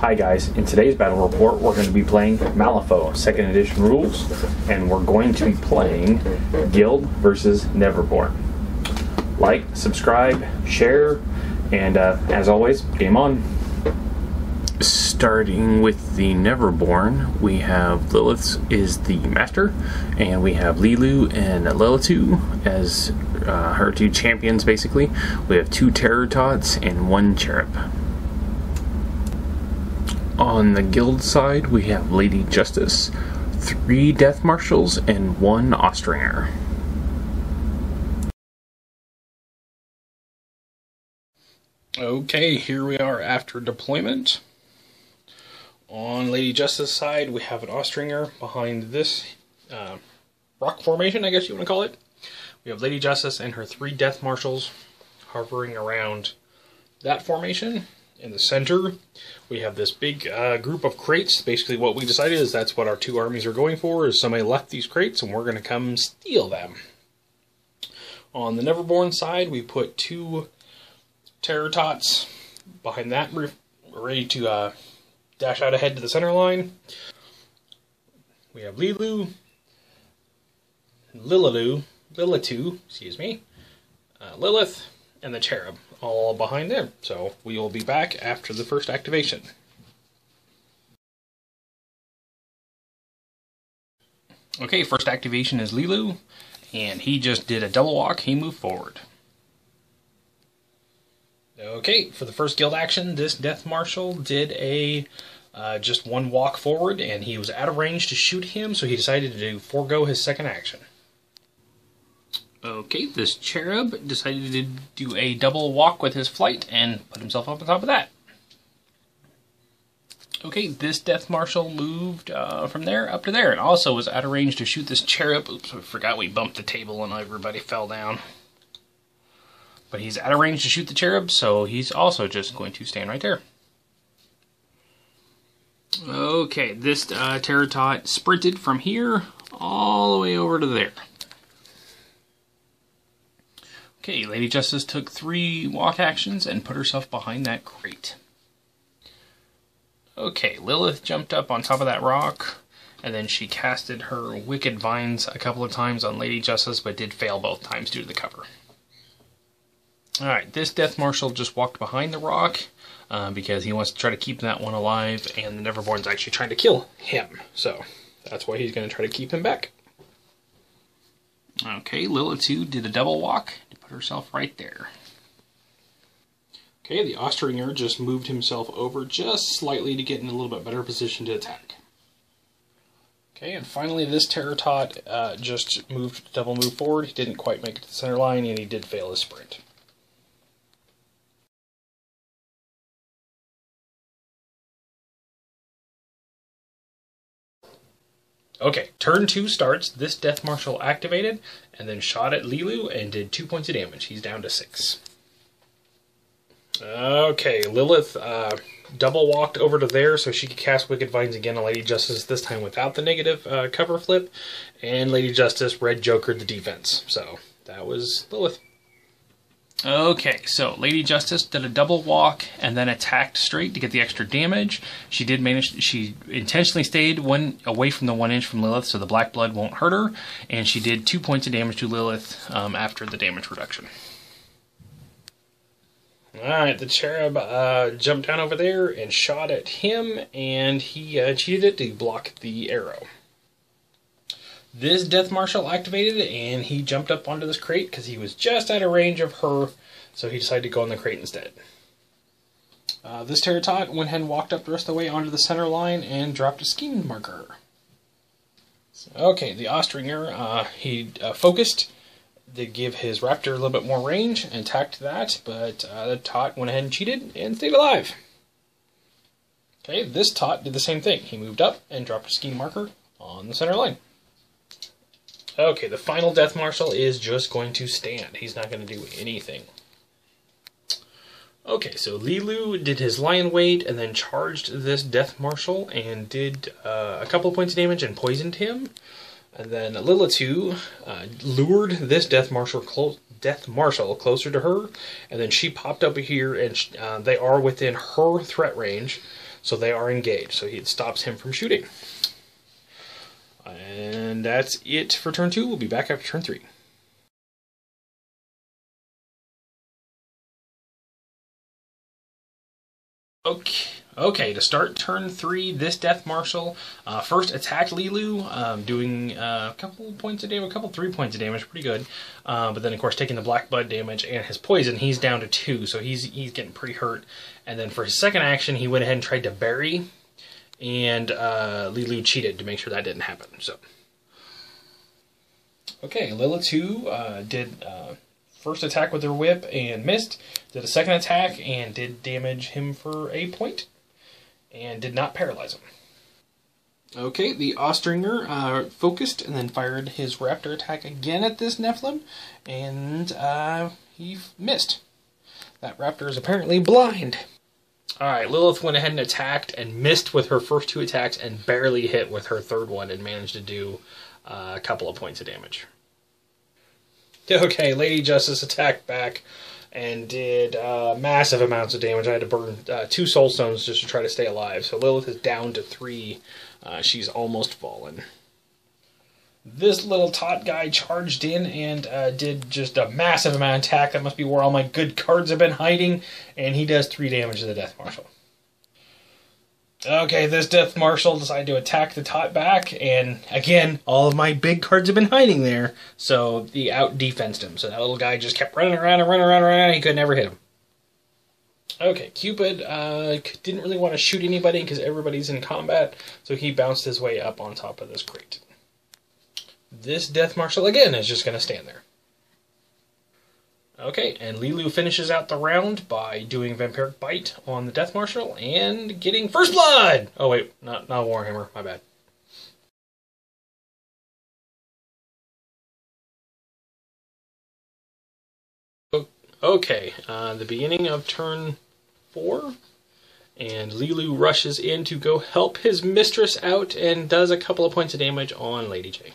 Hi guys, in today's battle report we're going to be playing Malifaux 2nd edition rules, and we're going to be playing Guild versus Neverborn. Like, subscribe, share, and as always, game on. Starting with the Neverborn, we have Lilith is the master, and we have Lelu and Lilitu as her two champions basically. We have 2 terror tots and 1 cherub. On the guild side, we have Lady Justice, 3 death marshals, and 1 Austringer. Okay, here we are after deployment. On Lady Justice side, we have an Austringer behind this rock formation, I guess you want to call it. We have Lady Justice and her 3 death marshals hovering around that formation. In the center, we have this big group of crates. Basically what we decided is that's what our 2 armies are going for, is somebody left these crates and we're going to come steal them. On the Neverborn side, we put 2 terror tots behind that roof, ready to dash out ahead to the center line. We have Lilitu, excuse me, Lilith, and the Cherub, all behind them. So we will be back after the first activation. Okay, first activation is Lelu, and he just did a double walk. He moved forward. Okay, for the first guild action, this Death Marshal did a just 1 walk forward, and he was out of range to shoot him, so he decided to forego his second action. Okay, this Cherub decided to do a double walk with his flight and put himself up on top of that. Okay, this Death Marshal moved from there up to there and also was out of range to shoot this Cherub. Oops, I forgot we bumped the table and everybody fell down. But he's out of range to shoot the Cherub, so he's also just going to stand right there. Okay, this Terror Tot sprinted from here all the way over to there. Okay, Lady Justice took 3 walk actions and put herself behind that crate. Okay, Lilith jumped up on top of that rock, and then she casted her Wicked Vines a couple of times on Lady Justice, but did fail both times due to the cover. Alright, this Death Marshal just walked behind the rock, because he wants to try to keep that one alive, and the Neverborn's actually trying to kill him, so that's why he's going to try to keep him back. Okay, Lilitu did a double walk to put herself right there. Okay, the Austringer just moved himself over just slightly to get in a little bit better position to attack. Okay, and finally this Terror Tot just double move forward. He didn't quite make it to the center line, and he did fail his sprint. Okay, turn 2 starts. This Death Marshal activated, and then shot at Lelu and did 2 points of damage. He's down to 6. Okay, Lilith double walked over to there so she could cast Wicked Vines again on Lady Justice, this time without the negative cover flip, and Lady Justice red jokered the defense. So that was Lilith. Okay, so Lady Justice did a double walk and then attacked straight to get the extra damage. She did manage. She intentionally stayed away from the 1 inch from Lilith, so the black blood won't hurt her. And she did 2 points of damage to Lilith after the damage reduction. All right, the Cherub jumped down over there and shot at him, and he cheated it to block the arrow. This Death Marshal activated, and he jumped up onto this crate because he was just out of range of her, so he decided to go on the crate instead. This Terror Tot went ahead and walked up the rest of the way onto the center line and dropped a scheme marker. Okay, the Austringer, he focused to give his Raptor a little bit more range and attacked that, but the Tot went ahead and cheated and stayed alive. Okay, this Tot did the same thing. He moved up and dropped a scheme marker on the center line. Okay, the final Death Marshal is just going to stand. He's not going to do anything. Okay, so Lelu did his Lion Weight and then charged this Death Marshal and did a couple of points of damage and poisoned him. And then Lilitu lured this Death Marshal closer to her, and then she popped up here, and they are within her threat range. So they are engaged, so it stops him from shooting. And that's it for turn 2. We'll be back after turn 3. Okay, to start turn 3, this Death Marshal first attacked Lelu, doing a couple points of damage, 3 points of damage, pretty good. But then, of course, taking the black bud damage and his poison, he's down to 2, so he's getting pretty hurt. And then for his second action, he went ahead and tried to bury, and Lelu cheated to make sure that didn't happen. So, okay, Lilitu did first attack with her whip and missed. Did a second attack and did damage him for a point. And did not paralyze him. Okay, the Austringer focused and then fired his raptor attack again at this Nephilim. And he missed. That raptor is apparently blind. Alright, Lilith went ahead and attacked and missed with her first 2 attacks and barely hit with her third one and managed to do a couple of points of damage. Okay, Lady Justice attacked back and did massive amounts of damage. I had to burn 2 soul stones just to try to stay alive. So Lilith is down to 3. She's almost fallen. This little tot guy charged in and did just a massive amount of attack. That must be where all my good cards have been hiding. And he does 3 damage to the Death Marshal. Okay, this Death Marshal decided to attack the tot back, and again, all of my big cards have been hiding there, so he out-defensed him. So that little guy just kept running around, and he could never hit him. Okay, Cupid didn't really want to shoot anybody because everybody's in combat, so he bounced his way up on top of this crate. This Death Marshal, again, is just going to stand there. Okay, and Lelu finishes out the round by doing Vampiric Bite on the Death Marshal and getting First Blood! Oh wait, not Warhammer, my bad. Okay, the beginning of turn 4, and Lelu rushes in to go help his mistress out and does a couple of points of damage on Lady J.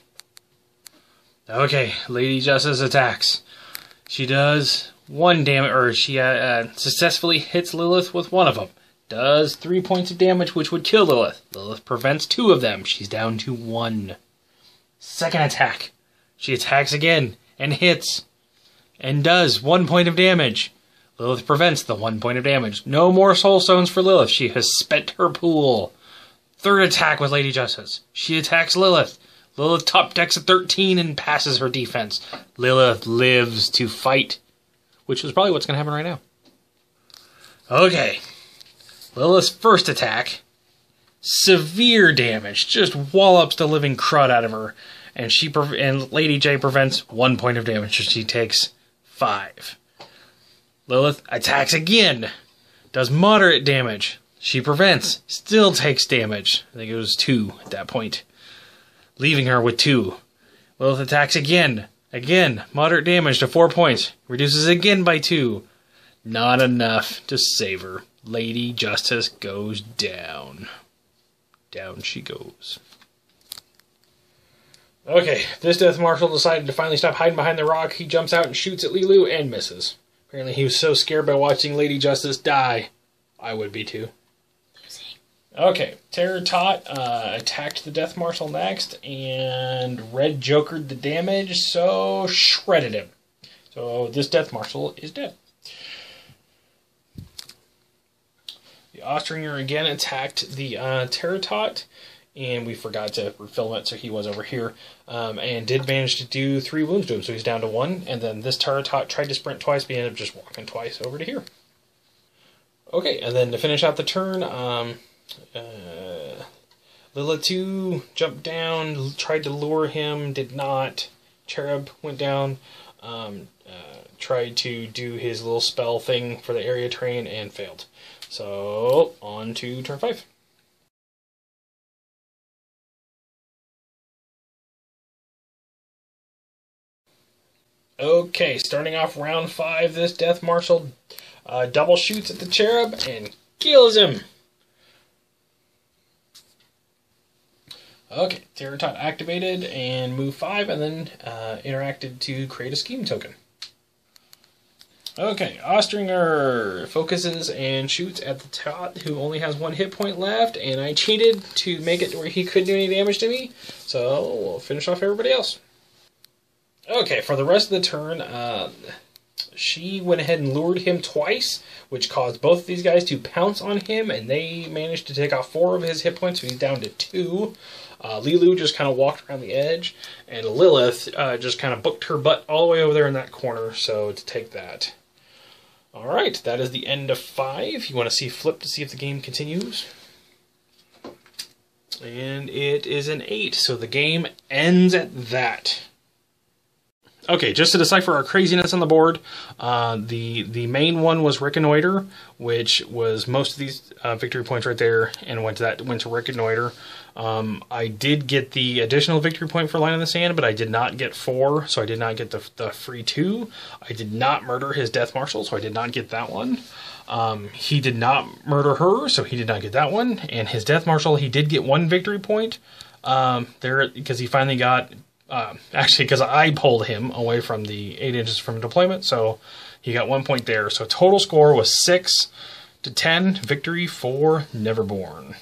Okay, Lady Justice attacks. She does 1 damage, or she successfully hits Lilith with 1 of them. Does 3 points of damage, which would kill Lilith. Lilith prevents 2 of them. She's down to 1. Second attack. She attacks again and hits and does 1 point of damage. Lilith prevents the 1 point of damage. No more soul stones for Lilith. She has spent her pool. Third attack with Lady Justice. She attacks Lilith. Lilith top decks a 13 and passes her defense. Lilith lives to fight, which is probably what's going to happen right now. Okay. Lilith's first attack. Severe damage. Just wallops the living crud out of her. And Lady J prevents 1 point of damage. So she takes 5. Lilith attacks again. Does moderate damage. She prevents. Still takes damage. I think it was 2 at that point. Leaving her with 2. Lilith attacks again. Again, moderate damage to 4 points. Reduces again by 2. Not enough to save her. Lady Justice goes down. Down she goes. Okay, this Death Marshal decided to finally stop hiding behind the rock. He jumps out and shoots at Lelu and misses. Apparently he was so scared by watching Lady Justice die. I would be too. Okay, Terror Tot attacked the Death Marshal next, and Red Jokered the damage, so shredded him. So this Death Marshal is dead. The Austringer again attacked the Terror Tot, and we forgot to film it, so he was over here, and did manage to do 3 wounds to him, so he's down to 1, and then this Terror Tot tried to sprint twice, but he ended up just walking twice over to here. Okay, and then to finish out the turn, Lilitu jumped down, tried to lure him, did not. Cherub went down, tried to do his little spell thing for the area terrain and failed. So, on to turn 5. Okay, starting off round 5, this Death Marshal double shoots at the Cherub and kills him. Okay, Terror Tot activated and moved 5, and then interacted to create a scheme token. Okay, Austringer focuses and shoots at the tot who only has 1 hit point left, and I cheated to make it where he couldn't do any damage to me, so we'll finish off everybody else. Okay, for the rest of the turn, she went ahead and lured him twice, which caused both of these guys to pounce on him, and they managed to take off 4 of his hit points, so he's down to 2. Lelu just kind of walked around the edge, and Lilith just kind of booked her butt all the way over there in that corner, so to take that. Alright, that is the end of 5. You want to see flip to see if the game continues. And it is an 8, so the game ends at that. Okay, just to decipher our craziness on the board, the main one was Reconnoiter, which was most of these victory points right there, and went to Reconnoiter. I did get the additional victory point for Line in the Sand, but I did not get 4, so I did not get the free 2. I did not murder his Death Marshal, so I did not get that one. He did not murder her, so he did not get that one. And his Death Marshal, he did get 1 victory point there, because he finally got... actually, because I pulled him away from the 8 inches from deployment, so he got 1 point there. So total score was 6-10, victory for Neverborn.